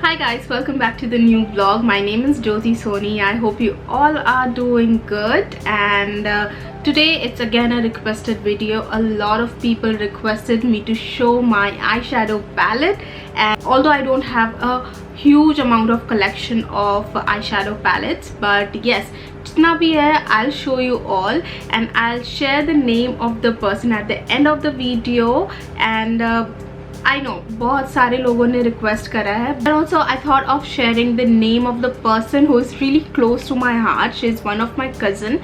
Hi guys, welcome back to the new vlog. My name is Jyoti Soni. I hope you all are doing good, and today it's again a requested video. A lot of people requested me to show my eyeshadow palette, and although I don't have a huge amount of collection of eyeshadow palettes, but yes, jitna bhi hai I'll show you all, and I'll share the name of the person at the end of the video. And I know बहुत सारे लोगों ने request करा है, but also I thought of sharing the name of the person who is really close to my heart. She's one of my cousin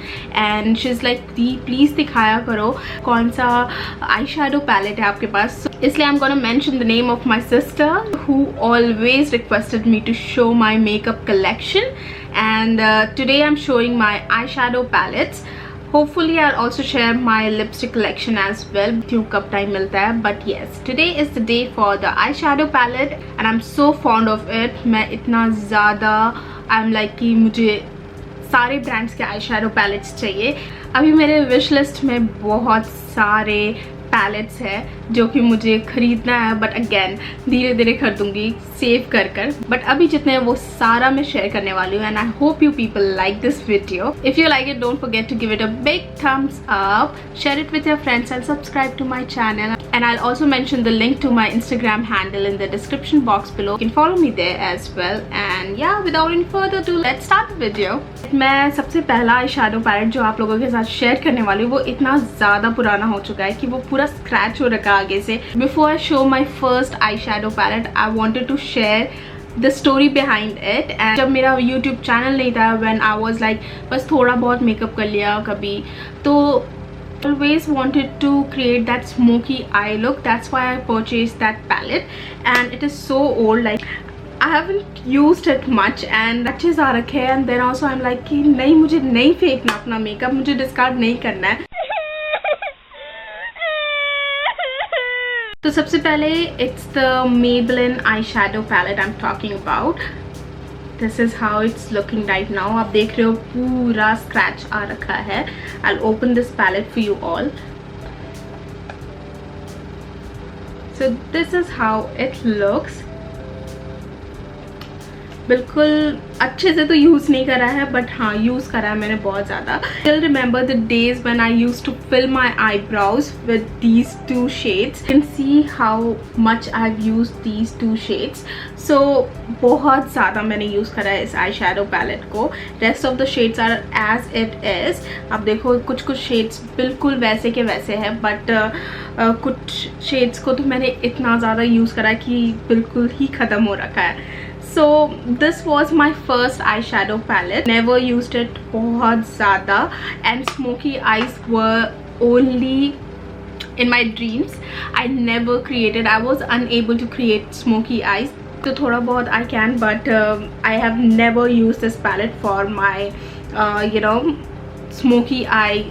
and she's like, the please दिखाया करो कौन सा eyeshadow palette है आपके पास. So, इसलिए I'm gonna mention the name of my sister who always requested me to show my makeup collection, and today I'm showing my eyeshadow palettes. Hopefully I'll also share my lipstick collection as well. क्यों कब time मिलता है, but yes, today is the day for the eyeshadow palette and I'm so fond of it. मैं इतना ज़्यादा I'm like कि मुझे सारे brands के eyeshadow palettes चाहिए. अभी मेरे wish list में बहुत सारे पैलेट्स है जो कि मुझे खरीदना है, बट अगेन धीरे धीरे खरीदूंगी सेव कर कर. बट अभी जितने हैं वो सारा मैं शेयर करने वाली हूँ, and I hope you people like this video. If you like it, don't forget to give it a big thumbs up, share it with your friends and subscribe to my channel. And I'll also mention the link to my Instagram handle in the description box below. You can follow me there as well. And yeah, without any further ado, let's start the video. मैं सबसे पहला आई shadow palette जो आप लोगों के साथ share करने वाली हूँ वो इतना ज़्यादा पुराना हो चुका है कि वो पूरा स्क्रैच हो रखा है आगे से. Before I show my first eyeshadow palette, I wanted to share the story behind it. And जब मेरा YouTube चैनल नहीं था, when I was like बस थोड़ा बहुत मेकअप कर लिया कभी, तो always wanted to create that smoky eye look. That's why I purchased that palette, and it is so old, like I haven't used it much and अच्छे आ रखे हैं. And then also I'm like कि नहीं, मुझे नहीं फेंकना अपना makeup, मुझे डिस्कार्ड नहीं करना है. तो सबसे पहले it's the Maybelline eyeshadow palette I'm talking about. This is how it's looking right now. आप देख रहे हो पूरा स्क्रैच आ रखा है. I'll open this palette for you all. So this is how it looks. बिल्कुल अच्छे से तो यूज़ नहीं करा है, बट हाँ यूज़ करा है मैंने बहुत ज़्यादा. Still remember the days when I used to fill my eyebrows with these two shades. You can see how much I've used these two shades. So बहुत ज़्यादा मैंने यूज़ करा है इस आई शेडो पैलेट को. Rest of the shades are as it is. आप देखो कुछ कुछ shades बिल्कुल वैसे के वैसे है, बट कुछ shades को तो मैंने इतना ज़्यादा यूज़ करा है कि बिल्कुल ही ख़त्म हो रखा है. So this was my first eyeshadow palette. Never used it बहुत ज़्यादा, and smoky eyes were only in my dreams. I never created. I was unable to create smoky eyes. तो थोड़ा बहुत I can, but I have never used this palette for my smoky eye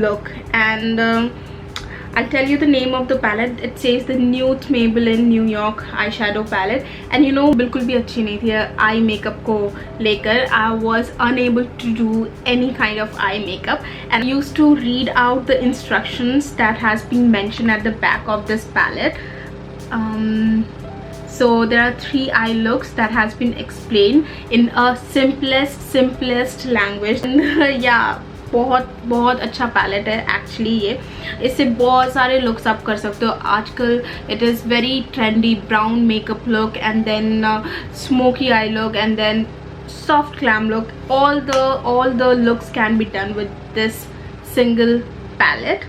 look. And I'll tell you the name of the palette. It says the Nude Maybelline New York eyeshadow palette. And you know बिल्कुल भी अच्छी नहीं थी eye makeup को लेकर. I was unable to do any kind of eye makeup, and I used to read out the instructions that has been mentioned at the back of this palette. So there are 3 eye looks that has been explained in a simplest language. And yeah, बहुत अच्छा palette है actually. ये इससे बहुत सारे looks आप कर सकते हो आजकल. It is very trendy brown makeup look, and then smoky eye look, and then soft glam look. all the looks can be done with this single palette.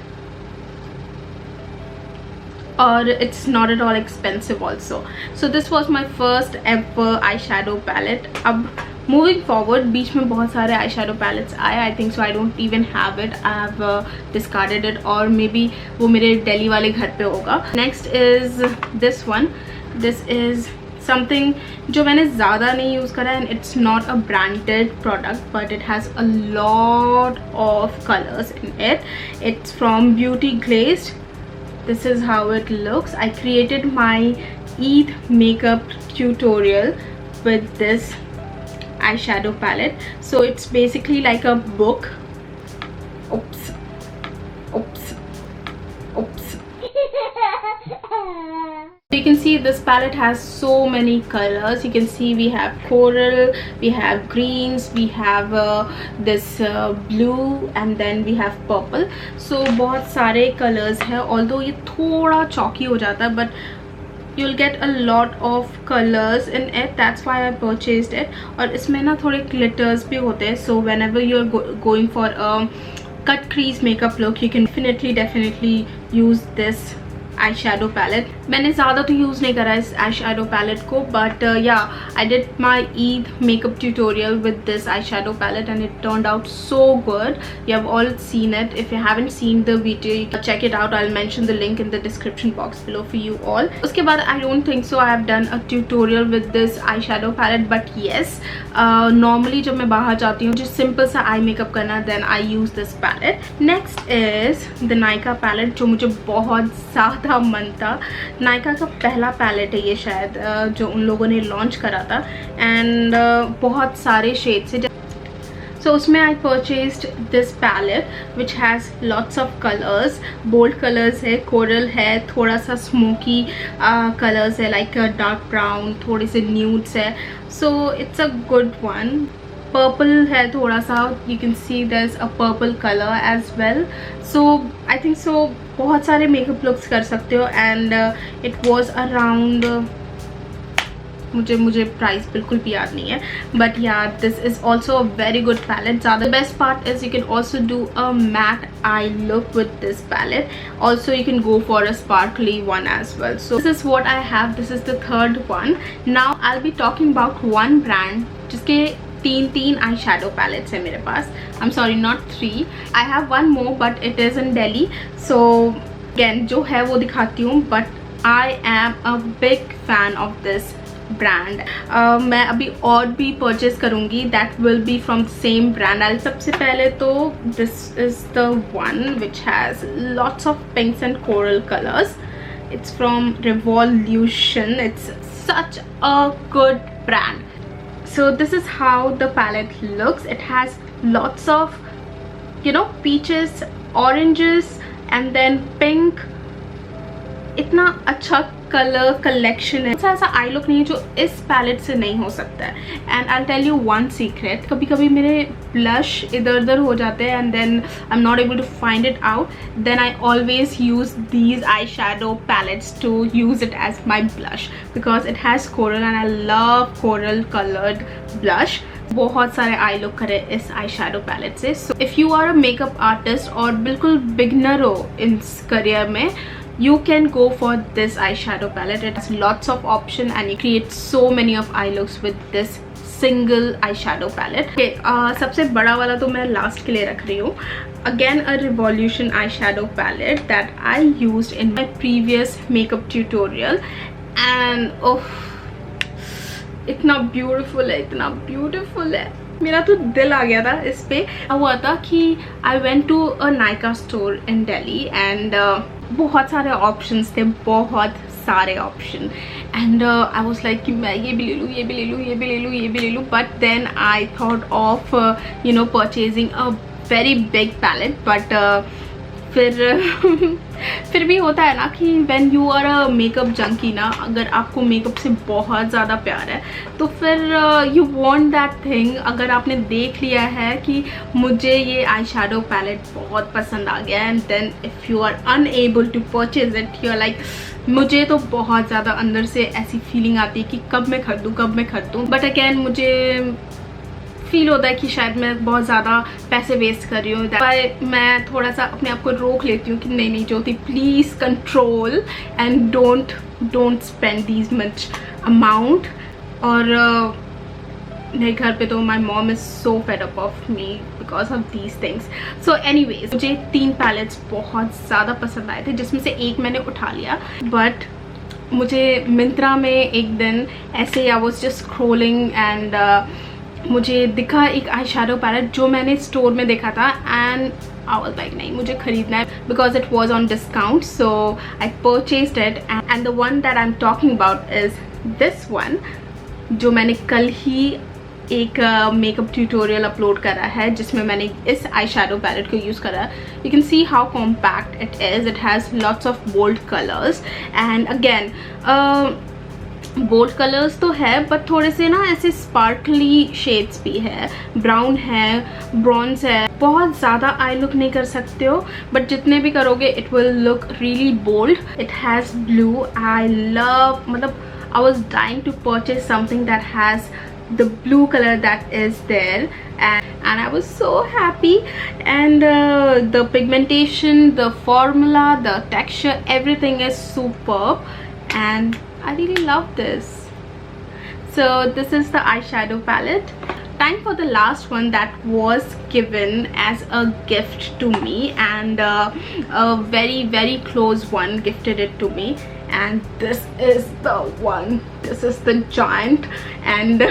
Or it's not at all expensive also. So this was my first ever eyeshadow palette. अब moving forward, बीच में बहुत सारे eyeshadow palettes आए. I think so I don't even have it. I have discarded it, or maybe वो मेरे दिल्ली वाले घर पे होगा. Next is this one. This is something जो मैंने ज़्यादा नहीं यूज़ करा, and it's not a branded product, but it has a lot of colors in it. It's from Beauty Glazed. This is how it looks. I created my Eid makeup tutorial with this eyeshadow palette. So it's basically like a book. Oops. you can see this palette has so many colors. You can see we have coral, we have greens, we have this blue, and then we have purple. So बहुत सारे colors है. Although ये थोड़ा chalky हो जाता है, but you'll get a lot of colors in it. That's why I purchased it. और इसमें ना थोड़े glitters भी होते हैं. So whenever you're going for a cut crease makeup look, you can definitely use this eyeshadow palette. मैंने ज़्यादा तो यूज़ नहीं करा इस eyeshadow palette को, but yeah, I did my Eid makeup tutorial with this eyeshadow palette and it turned out so good. You have all seen it. If you haven't seen the video, you can check it out. I'll mention the link in the description box below for you all. उसके बाद I don't think so I have done a tutorial with this eyeshadow palette, but yes, normally जब मैं बाहर जाती हूँ just simple सा eye makeup करना, then I use this palette. Next is the Nykaa palette, जो मुझे बहुत ज़्यादा मन था. नायका का पहला पैलेट है ये शायद, जो उन लोगों ने लॉन्च करा था, एंड बहुत सारे शेड्स है. So उसमें I purchased this palette which has lots of colors. Bold colors है, coral है, थोड़ा सा smoky colors है, like a dark brown, थोड़े से nudes है. So it's a good one. Purple है थोड़ा सा, you can see there's a purple color as well. So I think so बहुत सारे makeup looks कर सकते हो, and it was around मुझे प्राइस बिल्कुल भी याद नहीं है, but yeah, this is also a very good palette. The best part is you can also do a matte eye look with this palette. Also you can go for a sparkly one as well. So this is what I have. This is the third one. Now I'll be talking about one brand जिसके तीन आई shadow pallets है मेरे पास. I'm sorry, not 3. I have one more, but it is in Delhi. So again जो है वो दिखाती हूँ, but I am a big fan of this brand. मैं अभी और भी परचेज करूँगी, that will be from the same brand. सबसे पहले तो this is the one which has lots of pinks and coral colors. It's from Revolution. It's such a good brand. So this is how the palette looks. It has lots of, you know, peaches, oranges, and then pink. इतना अच्छा colour collection है. ऐसा I look नहीं है जो इस palette से नहीं हो सकता है. And I tell you one secret, कभी कभी मेरे ब्लश इधर उधर हो जाते हैं and then I am not able to find it out. Then I always use these eye shadow palettes to use it as my blush, because it has coral and I love coral coloured blush. बहुत सारे I look करे इस eye shadow palette से. So if you are a makeup artist और बिल्कुल beginner हो इस career में, you can go for this eyeshadow palette. It has lots of option and you create so many of eye looks with this single eyeshadow palette. Okay, सबसे बड़ा वाला तो मैं लास्ट के लिए रख रही हूँ. Again a Revolution eyeshadow palette that I used in my previous makeup tutorial, and oh, इतना beautiful है, इतना beautiful है. मेरा तो दिल आ गया था इस पे. हुआ था कि I went to a Nykaa store in Delhi and बहुत सारे ऑप्शंस थे, बहुत सारे option, and I was like कि मैं ये भी ले लूँ, ये भी ले लूँ, ये भी ले लूँ, ये भी ले लूँ. But then I thought of you know purchasing a very big palette. But फिर भी होता है ना कि when you are a makeup junkie ना, अगर आपको मेकअप से बहुत ज़्यादा प्यार है तो फिर यू वांट दैट थिंग. अगर आपने देख लिया है कि मुझे ये आई शेडो पैलेट बहुत पसंद आ गया है, and then if you are unable to purchase it, you are like, मुझे तो बहुत ज़्यादा अंदर से ऐसी फीलिंग आती है कि कब मैं खरीदूँ, कब मैं खरीदूँ. बट अगेन मुझे फील होता है कि शायद मैं बहुत ज़्यादा पैसे वेस्ट कर रही हूँ. मैं थोड़ा सा अपने आप को रोक लेती हूँ कि नहीं Jyoti, please control and don't spend these much amount. और मेरे घर पे तो my mom is so fed up of me because of these things. So anyways, मुझे 3 पैलेट्स बहुत ज़्यादा पसंद आए थे, जिसमें से एक मैंने उठा लिया. बट मुझे मिंत्रा में एक दिन ऐसे I was just scrolling and मुझे दिखा एक आई शेडो पैलेट जो मैंने स्टोर में देखा था, एंड आई वाज लाइक नहीं, मुझे खरीदना है because it was on discount. So I purchased it, and the one that I am talking about is this one, जो मैंने कल ही एक मेकअप ट्यूटोरियल अपलोड करा है जिसमें मैंने इस आई शेडो पैलेट को यूज़ करा है. You can see how compact it is. It has lots of bold colours and again bold colours तो है बट थोड़े से ना ऐसे स्पार्कली शेड्स भी है. ब्राउन है, ब्रॉन्ज है. बहुत ज़्यादा आई लुक नहीं कर सकते हो बट जितने भी करोगे it will look really bold. It has blue. I love, मतलब I was dying to purchase something that has the blue color that is there, and I was so happy. And the pigmentation, the formula, the texture, everything is superb and I really love this. So this is the eyeshadow palette. Time for the last one that was given as a gift to me, and a very close one gifted it to me, and this is the one. This is the giant, and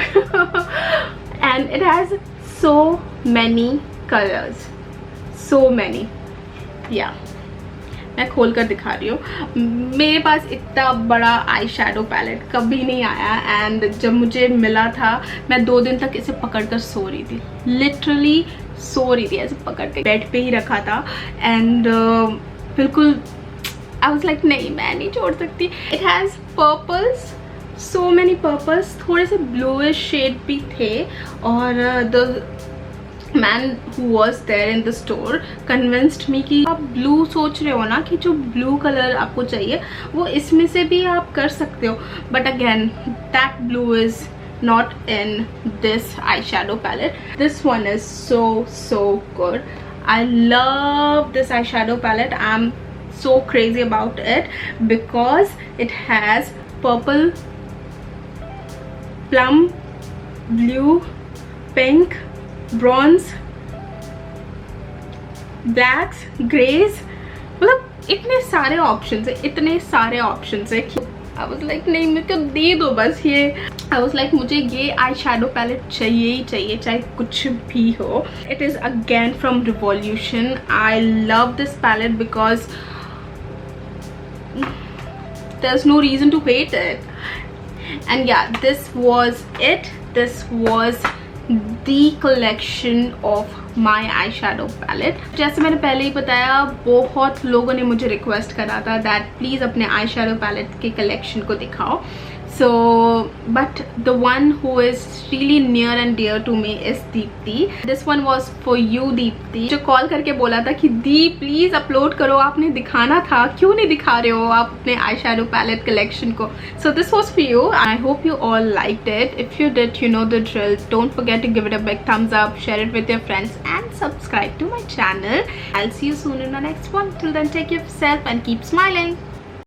and it has so many colors, so many. Yeah, मैं खोल कर दिखा रही हूँ. मेरे पास इतना बड़ा आई shadow palette कभी नहीं आया एंड जब मुझे मिला था मैं 2 दिन तक इसे पकड़ कर सो रही थी. लिटरली सो रही थी, ऐसे पकड़ के बेड पे ही रखा था एंड बिल्कुल आई वाज लाइक नहीं, मैं नहीं छोड़ सकती. It has purples, so many purples. थोड़े से ब्लूइश शेड भी थे और the man who was there in the store convinced me कि आप ब्लू सोच रहे हो ना, कि जो ब्लू कलर आपको चाहिए वो इसमें से भी आप कर सकते हो. But again that blue is not in this eyeshadow palette. This one is so good. I love this eyeshadow palette. I'm so crazy about it because it has purple, plum, blue, pink, bronze, blacks, greys. मतलब इतने सारे options है, इतने सारे options है कि I was like नहीं, मेरे को दे दो बस ये. आई वाज लाइक मुझे ये आई शेडो पैलेट चाहिए ही चाहिए, चाहे कुछ भी हो. It is again from Revolution. I love this palette because there's no reason to hate it. And yeah, this was it. This was the collection of my eyeshadow palette. जैसे मैंने पहले ही बताया, बहुत लोगों ने मुझे रिक्वेस्ट करा था दैट प्लीज़ अपने आई शेडो पैलेट के कलेक्शन को दिखाओ. So but the one who is really near and dear to me is Deepti. This one was for you, Deepti. जो कॉल करके बोला था कि दी प्लीज़ अपलोड करो, आपने दिखाना था, क्यों नहीं दिखा रहे हो आप अपने आई शेडो पैलेट कलेक्शन को. So this was for you. I hope you all liked it. If you did, you know the drill. Don't forget to give it a big thumbs up, share it with your friends and subscribe to my channel. I'll see you soon in the next one. Till then, take care of yourself and keep smiling.